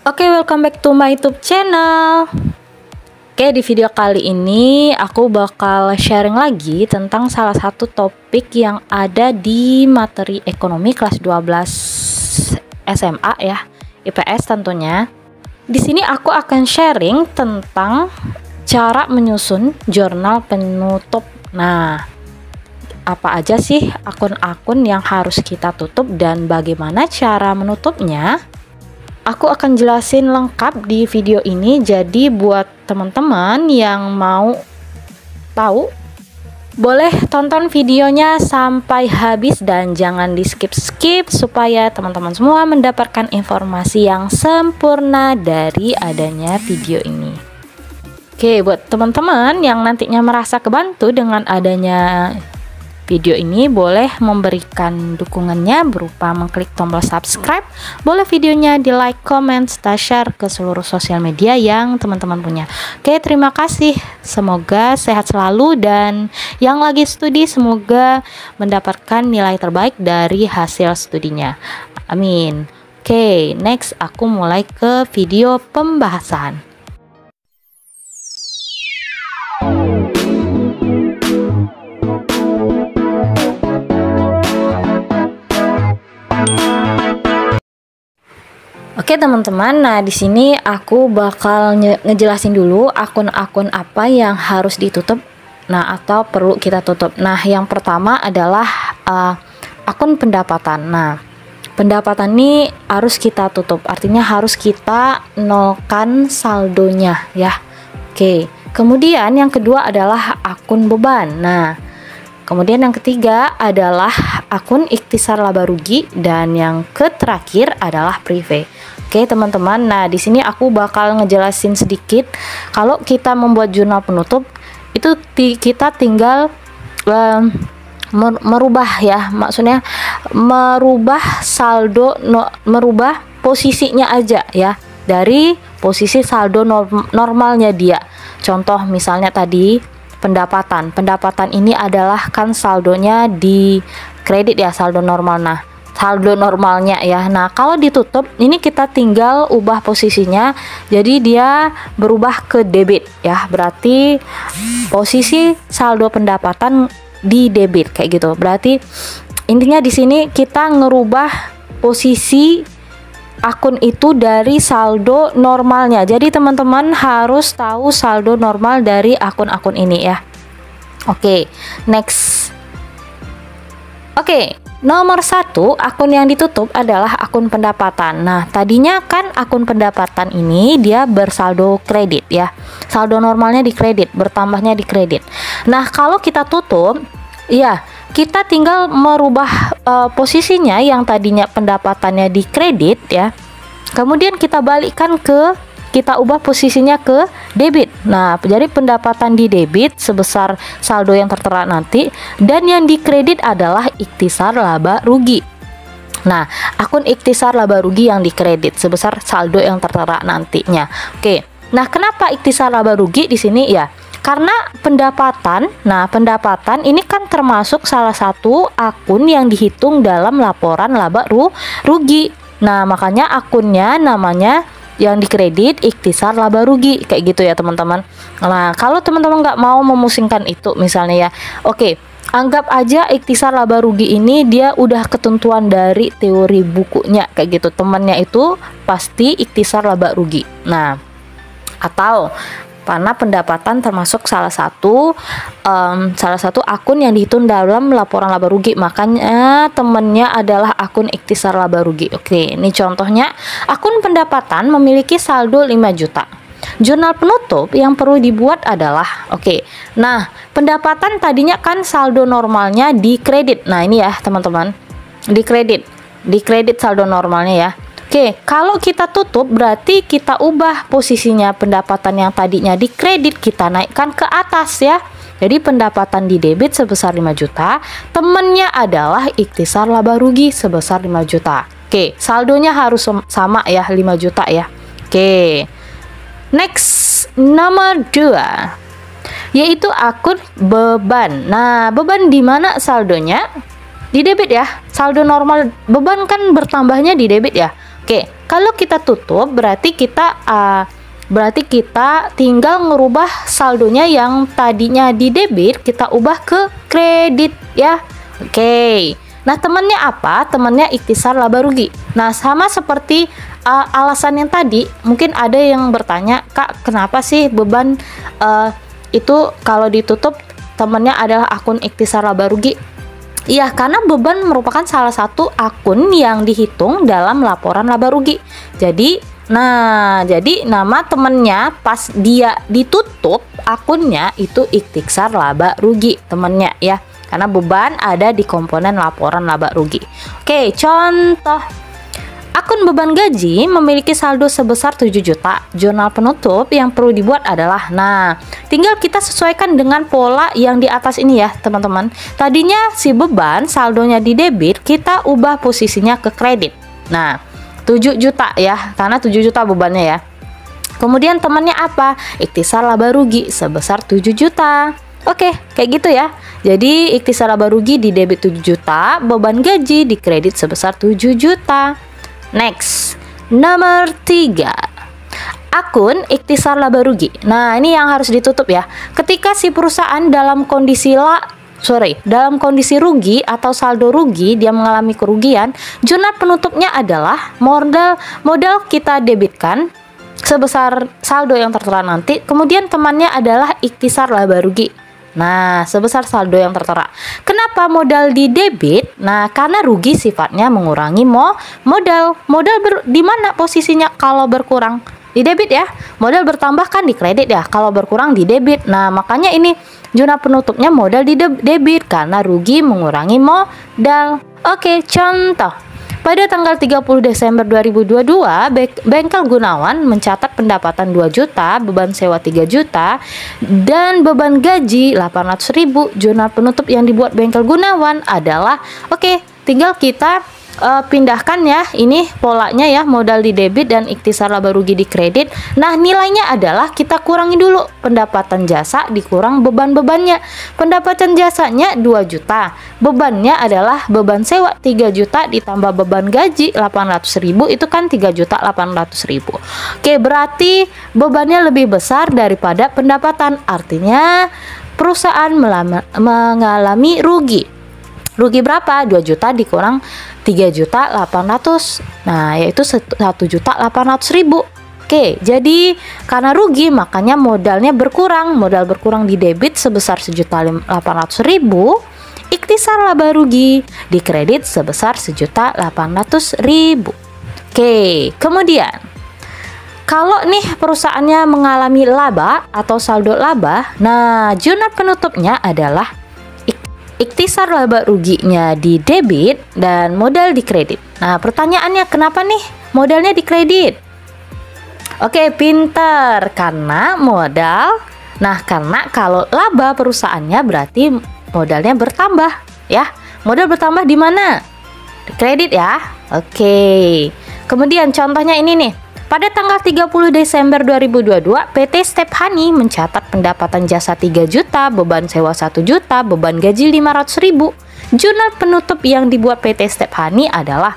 Oke, welcome back to my YouTube channel. Oke, di video kali ini aku bakal sharing lagi tentang salah satu topik yang ada di materi ekonomi kelas 12 SMA ya, IPS tentunya. Di sini aku akan sharing tentang cara menyusun jurnal penutup. Nah, apa aja sih akun-akun yang harus kita tutup dan bagaimana cara menutupnya? Aku akan jelasin lengkap di video ini, jadi buat teman-teman yang mau tahu boleh tonton videonya sampai habis dan jangan di skip-skip supaya teman-teman semua mendapatkan informasi yang sempurna dari adanya video ini. Oke, buat teman-teman yang nantinya merasa kebantu dengan adanya video ini, boleh memberikan dukungannya berupa mengklik tombol subscribe, boleh videonya di like, comment, serta share ke seluruh sosial media yang teman-teman punya. Oke, terima kasih, semoga sehat selalu dan yang lagi studi semoga mendapatkan nilai terbaik dari hasil studinya, amin. Oke, next aku mulai ke video pembahasan. Oke teman-teman, nah di sini aku bakal ngejelasin dulu akun-akun apa yang harus ditutup, nah atau perlu kita tutup. Nah, yang pertama adalah akun pendapatan. Nah, pendapatan ini harus kita tutup, artinya harus kita nolkan saldonya ya. Oke, kemudian yang kedua adalah akun beban. Nah, kemudian yang ketiga adalah akun ikhtisar laba rugi dan yang terakhir adalah prive. Oke teman-teman, nah di sini aku bakal ngejelasin sedikit kalau kita membuat jurnal penutup itu kita tinggal merubah ya, maksudnya merubah saldo, merubah posisinya aja ya dari posisi saldo normalnya dia. Contoh misalnya tadi pendapatan ini adalah kan saldonya di kredit ya, saldo normal. Nah, saldo normalnya ya. Nah, kalau ditutup ini kita tinggal ubah posisinya jadi dia berubah ke debit ya. Berarti posisi saldo pendapatan di debit kayak gitu. Berarti intinya di sini kita ngerubah posisi akun itu dari saldo normalnya. Jadi teman-teman harus tahu saldo normal dari akun-akun ini ya. Oke, next. Oke, nomor 1 akun yang ditutup adalah akun pendapatan. Nah, tadinya kan akun pendapatan ini dia bersaldo kredit ya. Saldo normalnya di kredit, bertambahnya di kredit. Nah, kalau kita tutup, ya kita tinggal merubah posisinya yang tadinya pendapatannya di kredit ya. Kemudian kita ubah posisinya ke debit. Nah, jadi pendapatan di debit sebesar saldo yang tertera nanti dan yang di kredit adalah ikhtisar laba rugi. Nah, akun ikhtisar laba rugi yang di kredit sebesar saldo yang tertera nantinya. Oke. Nah, kenapa ikhtisar laba rugi di sini ya? Karena pendapatan, nah pendapatan ini kan termasuk salah satu akun yang dihitung dalam laporan laba rugi. Nah, makanya akunnya namanya yang dikredit ikhtisar laba rugi kayak gitu ya teman-teman. Nah, kalau teman-teman nggak mau memusingkan itu misalnya ya, oke, anggap aja ikhtisar laba rugi ini dia udah ketentuan dari teori bukunya kayak gitu, temannya itu pasti ikhtisar laba rugi. Nah, atau karena pendapatan termasuk salah satu akun yang dihitung dalam laporan laba rugi, makanya temennya adalah akun ikhtisar laba rugi. Oke, ini contohnya akun pendapatan memiliki saldo 5 juta. Jurnal penutup yang perlu dibuat adalah nah pendapatan tadinya kan saldo normalnya di kredit. Nah, ini ya teman-teman, di kredit saldo normalnya ya. Oke, kalau kita tutup berarti kita ubah posisinya pendapatan yang tadinya di kredit kita naikkan ke atas ya. Jadi pendapatan di debit sebesar 5 juta, temennya adalah ikhtisar laba rugi sebesar 5 juta. Oke, saldonya harus sama ya, 5 juta ya. Oke. Next, nomor 2 yaitu akun beban. Nah, beban di mana saldonya? Di debit ya. Saldo normal beban kan bertambahnya di debit ya. Oke, kalau kita tutup berarti kita tinggal ngerubah saldonya yang tadinya di debit kita ubah ke kredit ya. Oke. Nah, temannya apa? Temannya ikhtisar laba rugi. Nah, sama seperti alasan yang tadi, mungkin ada yang bertanya, "Kak, kenapa sih beban itu kalau ditutup temannya adalah akun ikhtisar laba rugi?" Iya, karena beban merupakan salah satu akun yang dihitung dalam laporan laba rugi. Jadi nama temennya pas dia ditutup akunnya itu ikhtisar laba rugi temennya ya. Karena beban ada di komponen laporan laba rugi. Oke, contoh. Akun beban gaji memiliki saldo sebesar 7 juta. Jurnal penutup yang perlu dibuat adalah, tinggal kita sesuaikan dengan pola yang di atas ini ya, teman-teman. Tadinya si beban saldonya di debit, kita ubah posisinya ke kredit. Nah, 7 juta ya, karena 7 juta bebannya ya. Kemudian temannya apa? Ikhtisar laba rugi sebesar 7 juta. Oke, kayak gitu ya. Jadi ikhtisar laba rugi di debit 7 juta, beban gaji di kredit sebesar 7 juta. Next, nomor 3, akun ikhtisar laba rugi. Nah, ini yang harus ditutup ya. Ketika si perusahaan dalam kondisi rugi atau saldo rugi, dia mengalami kerugian, jurnal penutupnya adalah modal kita debitkan sebesar saldo yang tertera nanti, kemudian temannya adalah ikhtisar laba rugi. Nah, sebesar saldo yang tertera. Kenapa modal di debit? Nah, karena rugi sifatnya mengurangi modal. Di mana posisinya kalau berkurang? Di debit ya. Modal bertambah kan di kredit ya. Kalau berkurang di debit. Nah, makanya ini jurnal penutupnya modal di debit karena rugi mengurangi modal. Oke, contoh. Pada tanggal 30 Desember 2022, Bengkel Gunawan mencatat pendapatan 2 juta, beban sewa 3 juta, dan beban gaji 800.000. Jurnal penutup yang dibuat Bengkel Gunawan adalah, tinggal kita pindahkan ya, ini polanya ya, modal di debit dan ikhtisar laba rugi di kredit. Nah, nilainya adalah kita kurangi dulu pendapatan jasa dikurang beban-bebannya. Pendapatan jasanya 2 juta, bebannya adalah beban sewa 3 juta ditambah beban gaji 800.000, itu kan 3.800.000. Oke, berarti bebannya lebih besar daripada pendapatan, artinya perusahaan mengalami rugi. Rugi berapa? 2 juta dikurang 3.800.000. Nah, yaitu 1.800.000. Oke, jadi karena rugi makanya modalnya berkurang. Modal berkurang di debit sebesar 1.800.000. Ikhtisar laba rugi di kredit sebesar 1.800.000. Oke, kemudian kalau nih perusahaannya mengalami laba atau saldo laba, nah jurnal penutupnya adalah ikhtisar laba ruginya di debit dan modal di kredit. Nah, pertanyaannya kenapa nih modalnya di kredit? Oke, pinter, karena modal. Nah, karena kalau laba perusahaannya berarti modalnya bertambah ya. Modal bertambah di mana? Di kredit ya. Oke. Kemudian contohnya ini nih. Pada tanggal 30 Desember 2022, PT Step Honey mencatat pendapatan jasa 3 juta, beban sewa 1 juta, beban gaji 500.000. Jurnal penutup yang dibuat PT Step Honey adalah,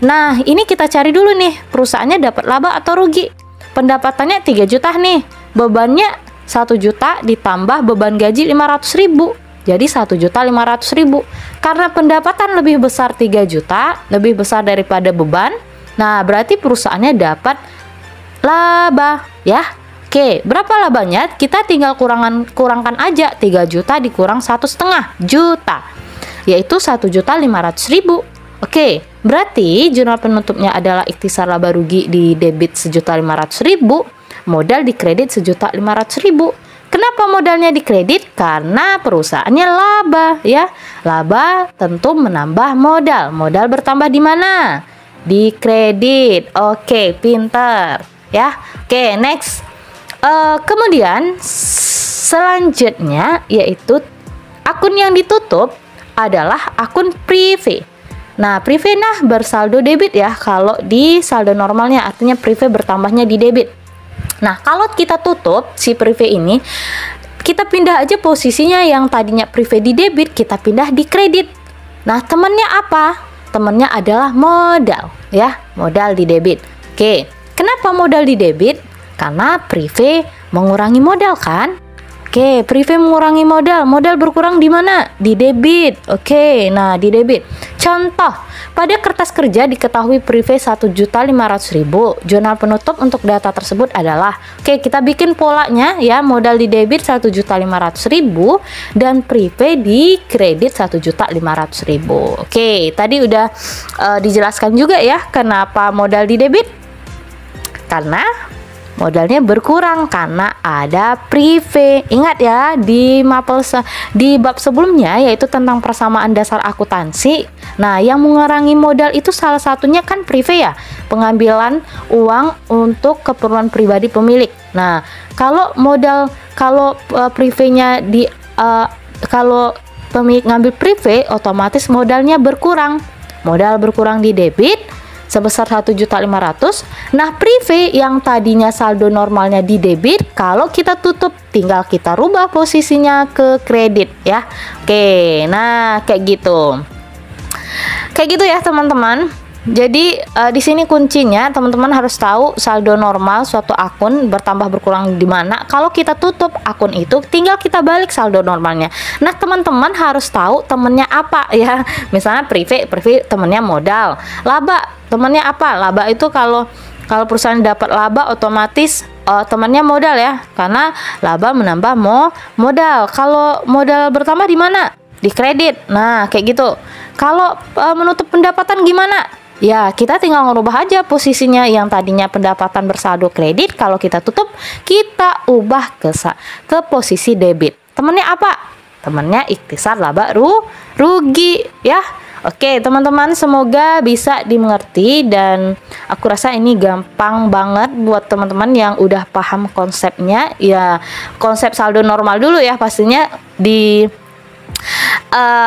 nah ini kita cari dulu nih, perusahaannya dapat laba atau rugi. Pendapatannya 3 juta nih, bebannya 1 juta ditambah beban gaji 500.000. Jadi 1.500.000. Karena pendapatan lebih besar 3 juta, lebih besar daripada beban. Nah, berarti perusahaannya dapat laba ya. Oke, berapa labanya? Kita tinggal kurangkan aja 3 juta dikurang 1,5 juta, yaitu 1.500.000. Oke, berarti jurnal penutupnya adalah ikhtisar laba rugi di debit 1.500.000, modal di kredit 1.500.000. Kenapa modalnya di kredit? Karena perusahaannya laba ya. Laba tentu menambah modal. Modal bertambah di mana? Di kredit. Oke, pinter ya. Oke, next. Kemudian selanjutnya yaitu akun yang ditutup adalah akun privé. Nah, privé bersaldo debit ya. Kalau di saldo normalnya artinya privé bertambahnya di debit. Nah, kalau kita tutup si privé ini, kita pindah aja posisinya, yang tadinya privé di debit kita pindah di kredit. Nah, temannya apa? Temannya adalah modal ya. modal di debit. Oke, kenapa modal di debit? Karena prive mengurangi modal kan? Oke, prive mengurangi modal. Modal berkurang di mana? Di debit. Oke, nah di debit. Contoh, pada kertas kerja diketahui prive 1.500.000. Jurnal penutup untuk data tersebut adalah, oke, kita bikin polanya ya, modal di debit 1.500.000 dan prive di kredit 1.500.000. Oke, tadi udah dijelaskan juga ya kenapa modal di debit. Karena modalnya berkurang karena ada prive. Ingat ya, di bab sebelumnya yaitu tentang persamaan dasar akuntansi. Nah, yang mengurangi modal itu salah satunya kan prive ya, pengambilan uang untuk keperluan pribadi pemilik. Nah, kalau privenya kalau pemilik ngambil prive, otomatis modalnya berkurang. Modal berkurang di debit sebesar 1.500.000. Nah, prive yang tadinya saldo normalnya di debit, kalau kita tutup tinggal kita rubah posisinya ke kredit ya. Oke, nah kayak gitu. Kayak gitu ya, teman-teman. Jadi di sini kuncinya teman-teman harus tahu saldo normal suatu akun bertambah berkurang di mana. Kalau kita tutup akun itu tinggal kita balik saldo normalnya. Nah, teman-teman harus tahu temennya apa ya. Misalnya prive temennya modal. Laba temennya apa? Laba itu kalau perusahaan dapat laba otomatis temannya modal ya. Karena laba menambah modal. Kalau modal bertambah di mana? Di kredit. Nah, kayak gitu. Kalau menutup pendapatan gimana? Ya, kita tinggal ngerubah aja posisinya, yang tadinya pendapatan bersaldo kredit, kalau kita tutup, kita ubah ke posisi debit. Temennya apa? Temennya ikhtisar laba rugi ya. Oke, teman-teman, semoga bisa dimengerti dan aku rasa ini gampang banget buat teman-teman yang udah paham konsepnya. Ya, konsep saldo normal dulu ya pastinya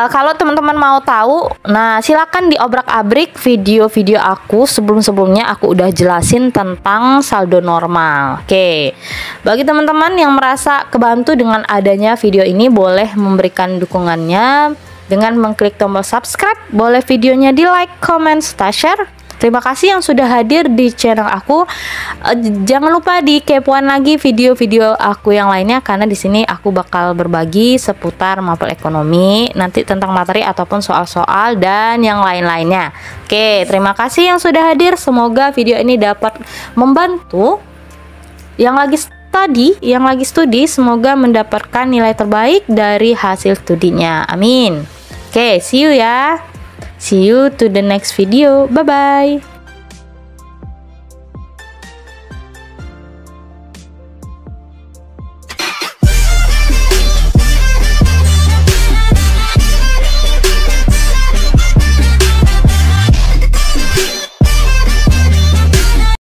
kalau teman-teman mau tahu, nah silakan diobrak-abrik video-video aku sebelum-sebelumnya, aku udah jelasin tentang saldo normal. Oke, bagi teman-teman yang merasa kebantu dengan adanya video ini, boleh memberikan dukungannya dengan mengklik tombol subscribe, boleh videonya di like, comment, share. Terima kasih yang sudah hadir di channel aku. Jangan lupa dikepoin lagi video-video aku yang lainnya, karena di sini aku bakal berbagi seputar mapel ekonomi, nanti tentang materi ataupun soal-soal dan yang lain-lainnya. Oke, terima kasih yang sudah hadir. Semoga video ini dapat membantu yang lagi studi, semoga mendapatkan nilai terbaik dari hasil studinya. Amin. Oke, see you ya. See you to the next video. Bye-bye.